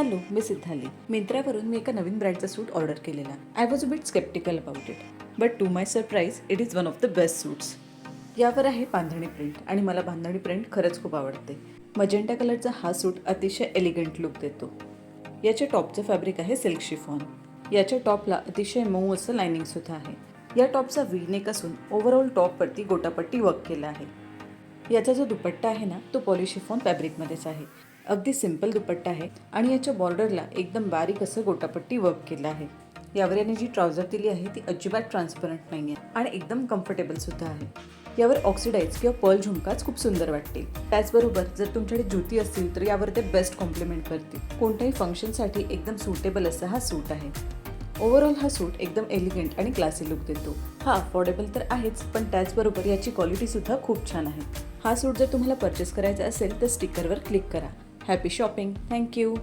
Hello, मी सिद्धाली. मिंत्रावरून मी एका नवीन ब्रँडचा सूट ऑर्डर केलेला. I was a bit sceptical about it, but to my surprise it is one of the best suits. यावर आहे बांधणी प्रिंट आणि मला बांधणी प्रिंट खरंच खूप आवडते. मजेंटा कलरचा हा सूट अतिशय एलिगंट लुक देतो. याच्या टॉपचं फॅब्रिक आहे सिल्क शिफॉन. याच्या टॉपला अतिशय मऊ असं लायनिंगसुद्धा आहे. या टॉपचा व्ही नेक असून ओव्हरऑल टॉपवरती गोटापट्टी वर्क केला आहे. याचा जो दुपट्टा आहे ना, तो पॉलिशिफॉन फॅब्रिकमध्येच आहे. अगदी सिंपल दुपट्टा आहे आणि याच्या बॉर्डरला एकदम बारीक असं गोटापट्टी वर्क केलं आहे. यावर याने जी ट्राउझर दिली आहे ती अजिबात ट्रान्सपरंट नाही आहे आणि एकदम कम्फर्टेबलसुद्धा आहे. यावर ऑक्सिडाईज किंवा पर्ल झुमकाच खूप सुंदर वाटतील. त्याचबरोबर जर तुमच्याकडे ज्योती असतील तर यावर ते बेस्ट कॉम्प्लिमेंट करतील. कोणत्याही फंक्शनसाठी एकदम सुटेबल असा हा सूट आहे. ओव्हरऑल हा सूट एकदम एलिगंट आणि क्लासी लुक देतो. हा अफोर्डेबल तर आहेच, पण त्याचबरोबर याची क्वालिटीसुद्धा खूप छान आहे. हा सूट जर तुम्हाला परचेस करायचा असेल तर स्टिकरवर क्लिक करा. Happy shopping. थँक्यू.